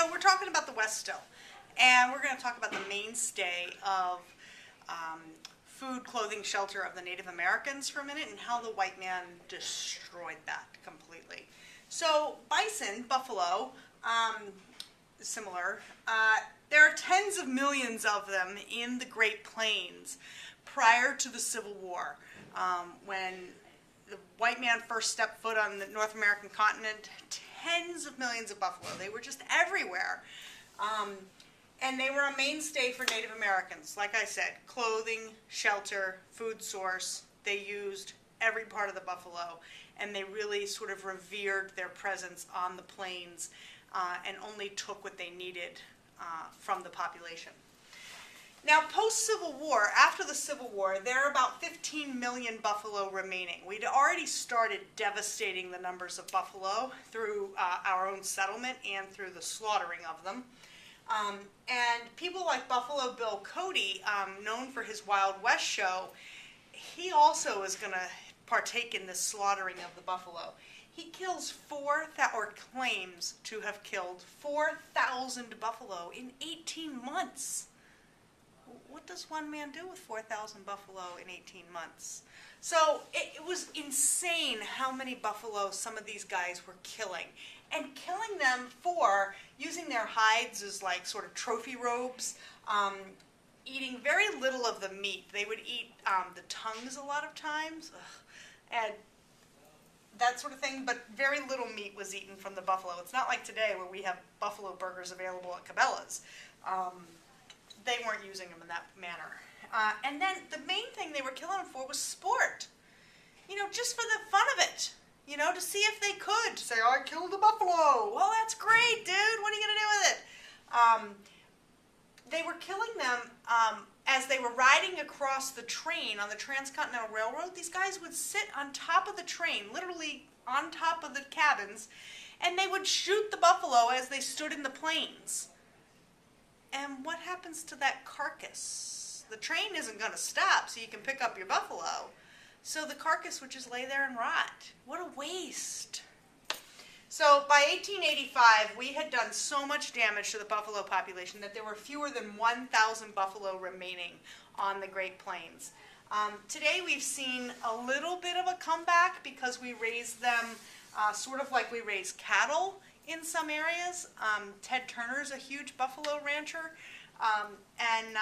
So we're talking about the West still, and we're going to talk about the mainstay of food, clothing, shelter of the Native Americans for a minute, and how the white man destroyed that completely. So bison, buffalo, similar. There are tens of millions of them in the Great Plains prior to the Civil War, when the white man first stepped foot on the North American continent. Tens of millions of buffalo. They were just everywhere. And they were a mainstay for Native Americans. Like I said, clothing, shelter, food source. They used every part of the buffalo, and they really sort of revered their presence on the plains and only took what they needed from the population. Now, post-Civil War, after the Civil War, there are about 15 million buffalo remaining. We'd already started devastating the numbers of buffalo through our own settlement and through the slaughtering of them. And people like Buffalo Bill Cody, known for his Wild West show, he also is going to partake in this slaughtering of the buffalo. He kills or claims to have killed 4,000 buffalo in 18 months. What does one man do with 4,000 buffalo in 18 months? So it was insane how many buffalo some of these guys were killing. And killing them for using their hides as like sort of trophy robes, eating very little of the meat. They would eat the tongues a lot of times, and that sort of thing, but very little meat was eaten from the buffalo. It's not like today where we have buffalo burgers available at Cabela's. They weren't using them in that manner. And then the main thing they were killing them for was sport. You know, just for the fun of it. You know, to see if they could. Say, I killed a buffalo. Well, that's great, dude. What are you going to do with it? They were killing them as they were riding across the train on the Transcontinental Railroad. These guys would sit on top of the train, literally on top of the cabins, and they would shoot the buffalo as they stood in the plains. And what happens to that carcass? The train isn't going to stop so you can pick up your buffalo. So the carcass would just lay there and rot. What a waste. So by 1885, we had done so much damage to the buffalo population that there were fewer than 1,000 buffalo remaining on the Great Plains. Today we've seen a little bit of a comeback because we raise them sort of like we raise cattle in some areas. Ted Turner's a huge buffalo rancher, and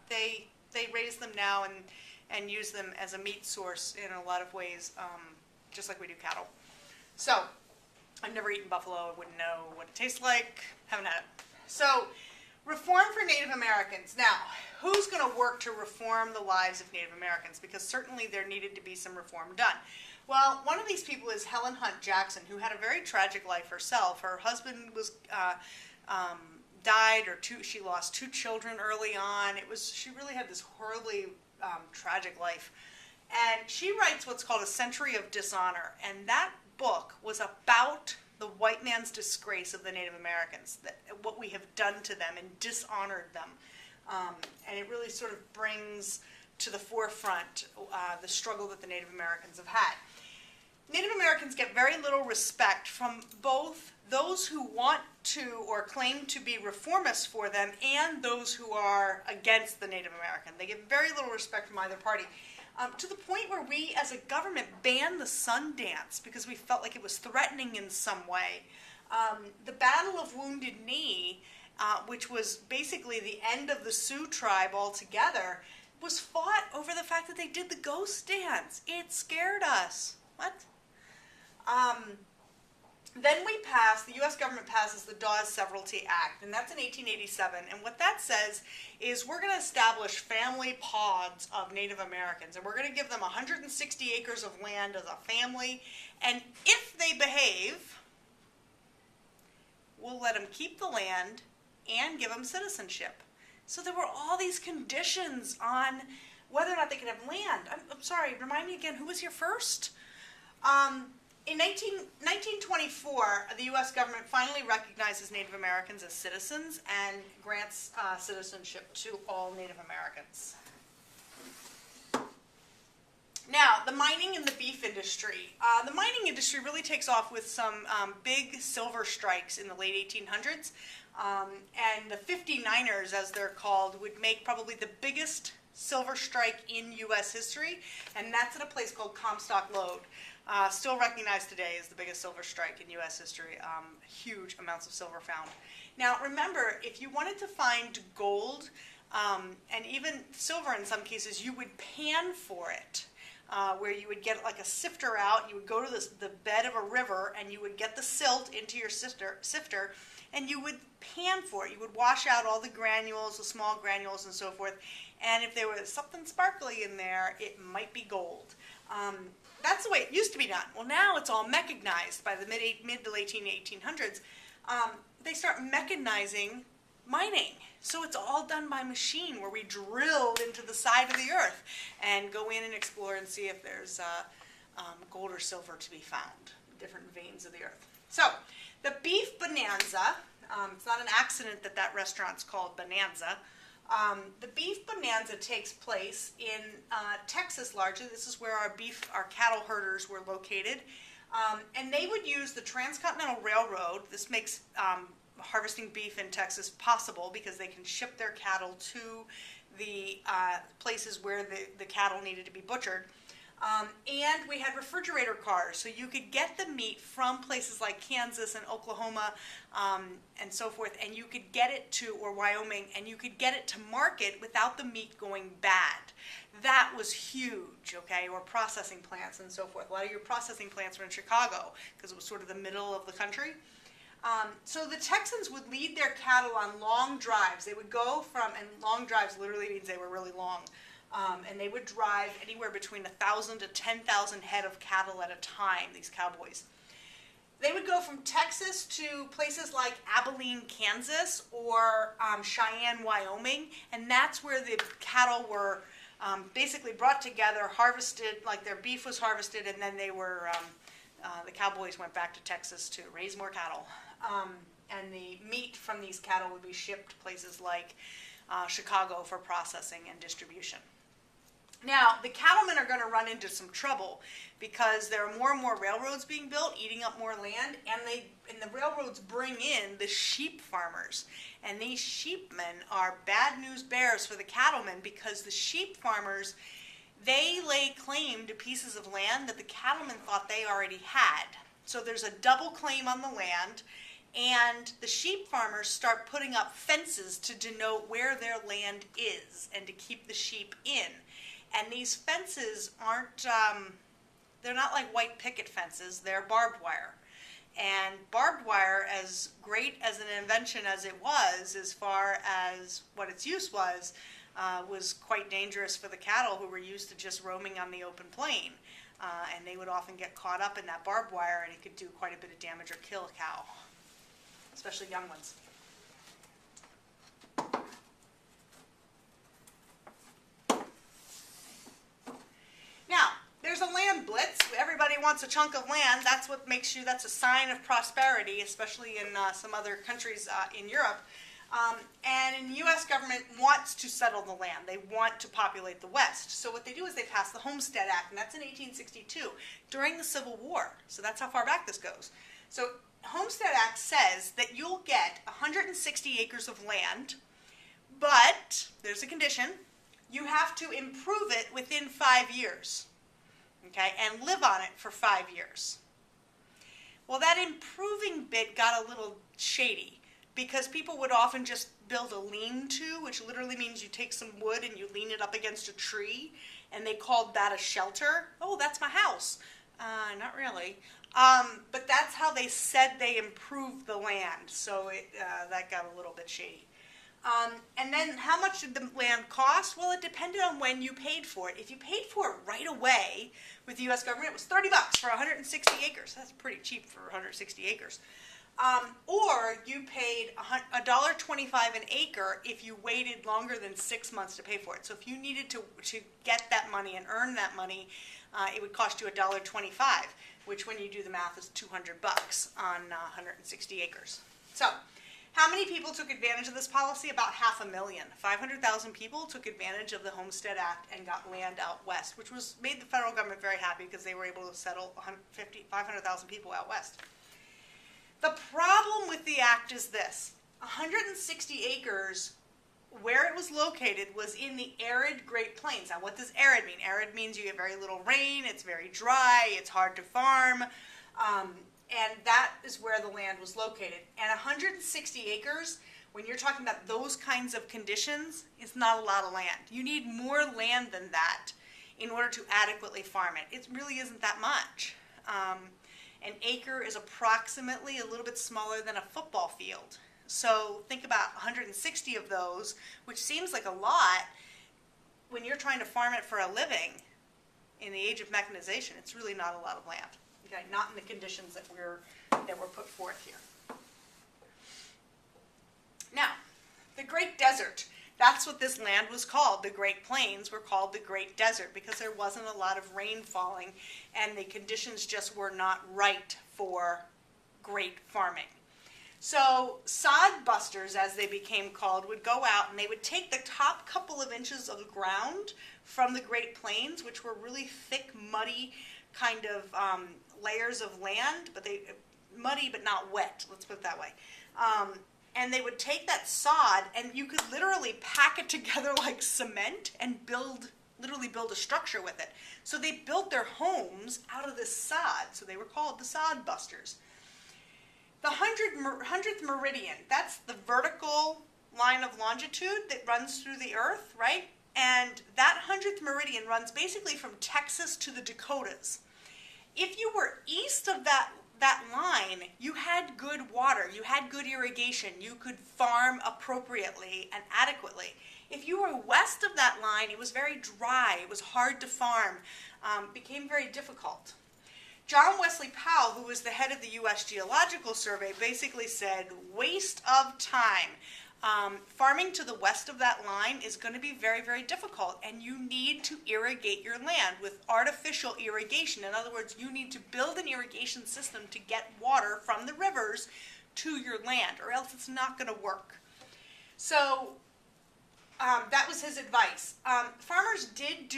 they raise them now and use them as a meat source in a lot of ways, just like we do cattle. So, I've never eaten buffalo. I wouldn't know what it tastes like. Haven't had it. So, reform for Native Americans. Now, who's going to work to reform the lives of Native Americans? Because certainly there needed to be some reform done. Well, one of these people is Helen Hunt Jackson, who had a very tragic life herself. Her husband was died, or she lost 2 children early on. She really had this horribly tragic life. And she writes what's called A Century of Dishonor. And that book was about the white man's disgrace of the Native Americans, what we have done to them and dishonored them. And it really sort of brings to the forefront the struggle that the Native Americans have had. Native Americans get very little respect from both those who want to or claim to be reformists for them and those who are against the Native American. They get very little respect from either party, to the point where we as a government banned the sun dance because we felt like it was threatening in some way. The Battle of Wounded Knee, which was basically the end of the Sioux tribe altogether, was fought over the fact that they did the ghost dance. It scared us. What? Then the U.S. government passes the Dawes Severalty Act, and that's in 1887. And what that says is we're going to establish family pods of Native Americans, and we're going to give them 160 acres of land as a family, and if they behave, we'll let them keep the land and give them citizenship. So there were all these conditions on whether or not they could have land. I'm sorry, remind me again, who was here first? In 1924, the U.S. government finally recognizes Native Americans as citizens and grants citizenship to all Native Americans. Now, the mining and the beef industry. The mining industry really takes off with some big silver strikes in the late 1800s. And the 59ers, as they're called, would make probably the biggest silver strike in U.S. history, and that's at a place called Comstock Lode. Still recognized today as the biggest silver strike in U.S. history. Huge amounts of silver found. Now, remember, if you wanted to find gold, and even silver in some cases, you would pan for it. Where you would get like a sifter out, you would go to the bed of a river, and you would get the silt into your sifter, and you would pan for it. You would wash out all the granules, the small granules and so forth, and if there was something sparkly in there, it might be gold. That's the way it used to be done. Well, now it's all mechanized. By the mid to late 1800s, they start mechanizing mining. So it's all done by machine, where we drill into the side of the earth and go in and explore and see if there's gold or silver to be found, different veins of the earth. So the beef bonanza, it's not an accident that that restaurant's called Bonanza. The beef bonanza takes place in Texas largely. This is where our cattle herders were located. And they would use the Transcontinental Railroad. This makes harvesting beef in Texas possible because they can ship their cattle to the places where the cattle needed to be butchered. And we had refrigerator cars, so you could get the meat from places like Kansas and Oklahoma and so forth, and you could get it to, or Wyoming, and you could get it to market without the meat going bad. That was huge, okay, or processing plants and so forth. A lot of your processing plants were in Chicago because it was sort of the middle of the country. So the Texans would lead their cattle on long drives. They would go from, and long drives literally means they were really long, and they would drive anywhere between 1,000 to 10,000 head of cattle at a time, these cowboys. They would go from Texas to places like Abilene, Kansas, or Cheyenne, Wyoming, and that's where the cattle were basically brought together, harvested, like their beef was harvested, and then they were, the cowboys went back to Texas to raise more cattle. And the meat from these cattle would be shipped to places like Chicago for processing and distribution. Now, the cattlemen are going to run into some trouble because there are more and more railroads being built, eating up more land, and the railroads bring in the sheep farmers. And these sheepmen are bad news bears for the cattlemen because the sheep farmers, they lay claim to pieces of land that the cattlemen thought they already had. So there's a double claim on the land, and the sheep farmers start putting up fences to denote where their land is and to keep the sheep in. And these fences aren't, they're not like white picket fences, they're barbed wire. And barbed wire, as great as an invention as it was, as far as what its use was quite dangerous for the cattle who were used to just roaming on the open plain. And they would often get caught up in that barbed wire, and it could do quite a bit of damage or kill a cow, especially young ones. Now, there's a land blitz. Everybody wants a chunk of land. That's what makes you, that's a sign of prosperity, especially in some other countries in Europe. And the U.S. government wants to settle the land. They want to populate the West. So what they do is they pass the Homestead Act, and that's in 1862, during the Civil War. So that's how far back this goes. So Homestead Act says that you'll get 160 acres of land, but there's a condition. You have to improve it within 5 years, okay, and live on it for 5 years. Well, that improving bit got a little shady, because people would often just build a lean-to, which literally means you take some wood and you lean it up against a tree, and they called that a shelter. Oh, that's my house. Not really. But that's how they said they improved the land, so that got a little bit shady. And then how much did the land cost? Well, it depended on when you paid for it. If you paid for it right away with the U.S. government, it was $30 for 160 acres. That's pretty cheap for 160 acres. Or you paid $1.25 an acre if you waited longer than 6 months to pay for it. So if you needed to get that money and earn that money, it would cost you $1.25, which when you do the math is $200 on 160 acres. So How many people took advantage of this policy? About 500,000. 500,000 people took advantage of the Homestead Act and got land out west, which made the federal government very happy because they were able to settle 500,000 people out west. The problem with the act is this: 160 acres where it was located was in the arid Great Plains. Now, what does arid mean? Arid means you get very little rain, it's very dry, it's hard to farm, and that is where the land was located. And 160 acres, when you're talking about those kinds of conditions, is not a lot of land. You need more land than that in order to adequately farm it. It really isn't that much. An acre is approximately a little bit smaller than a football field. So think about 160 of those, which seems like a lot. When you're trying to farm it for a living in the age of mechanization, it's really not a lot of land. Okay, not in the conditions that were put forth here. Now, the Great Desert. That's what this land was called. The Great Plains were called the Great Desert because there wasn't a lot of rain falling and the conditions just were not right for great farming. So sod busters, as they became called, would go out and they would take the top couple of inches of the ground from the Great Plains, which were really thick, muddy kind of layers of land, but muddy but not wet, let's put it that way. And they would take that sod and you could literally pack it together like cement and literally build a structure with it. So they built their homes out of this sod, so they were called the sod busters. The 100th meridian, that's the vertical line of longitude that runs through the earth, right? And that 100th meridian runs basically from Texas to the Dakotas. If you were east of that line, you had good water, you had good irrigation, you could farm appropriately and adequately. If you were west of that line, it was very dry, it was hard to farm, became very difficult. John Wesley Powell, who was the head of the U.S. Geological Survey, basically said, waste of time. Farming to the west of that line is going to be very, very difficult, and you need to irrigate your land with artificial irrigation. In other words, you need to build an irrigation system to get water from the rivers to your land, or else it's not going to work. So that was his advice. Farmers did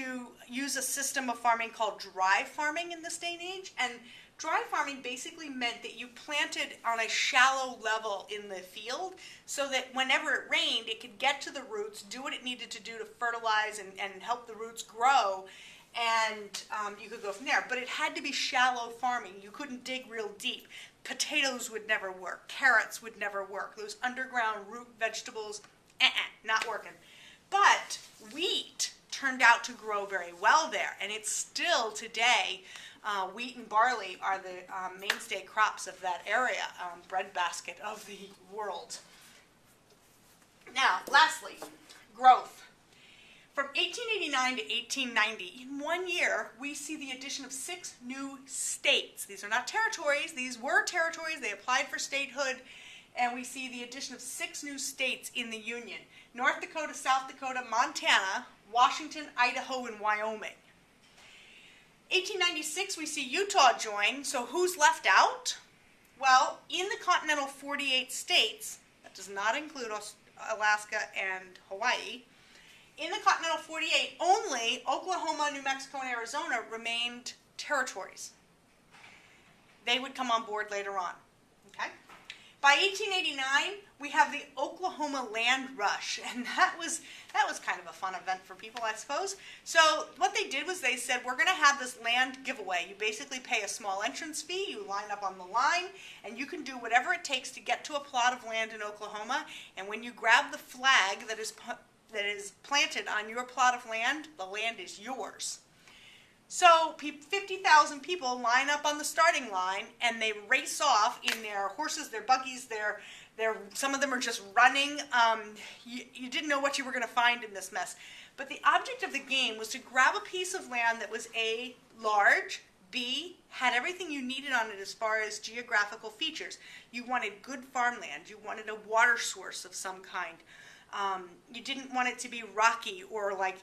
use a system of farming called dry farming in this day and age, and dry farming basically meant that you planted on a shallow level in the field so that whenever it rained, it could get to the roots, do what it needed to do to fertilize and help the roots grow, and you could go from there. But it had to be shallow farming. You couldn't dig real deep. Potatoes would never work. Carrots would never work. Those underground root vegetables, not working. But wheat turned out to grow very well there, and it's still today, wheat and barley are the mainstay crops of that area, breadbasket of the world. Now, lastly, growth. From 1889 to 1890, in 1 year, we see the addition of 6 new states. These are not territories. These were territories. They applied for statehood, and we see the addition of 6 new states in the Union: North Dakota, South Dakota, Montana, Washington, Idaho, and Wyoming. 1896, we see Utah join, so who's left out? Well, in the continental 48 states, that does not include Alaska and Hawaii, in the continental 48, only Oklahoma, New Mexico, and Arizona remained territories. They would come on board later on. Okay? By 1889, we have the Oklahoma Land Rush, and that was kind of a fun event for people, I suppose. So what they did was they said, we're going to have this land giveaway. You basically pay a small entrance fee, you line up on the line, and you can do whatever it takes to get to a plot of land in Oklahoma, and when you grab the flag that is planted on your plot of land, the land is yours. So 50,000 people line up on the starting line, and they race off in their horses, their buggies, some of them are just running. You didn't know what you were going to find in this mess. But the object of the game was to grab a piece of land that was A, large, B, had everything you needed on it as far as geographical features. You wanted good farmland. You wanted a water source of some kind. You didn't want it to be rocky or like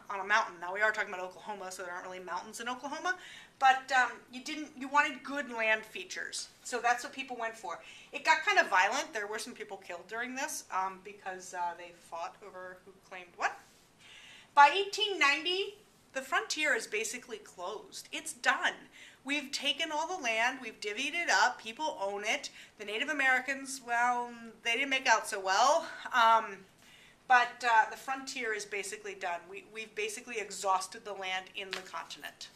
on a mountain. Now we are talking about Oklahoma, so there aren't really mountains in Oklahoma, But you wanted good land features. So that's what people went for. It got kind of violent. There were some people killed during this because they fought over who claimed what. By 1890, the frontier is basically closed. It's done. We've taken all the land, we've divvied it up, people own it. The Native Americans, well, they didn't make out so well. But the frontier is basically done. We've basically exhausted the land in the continent.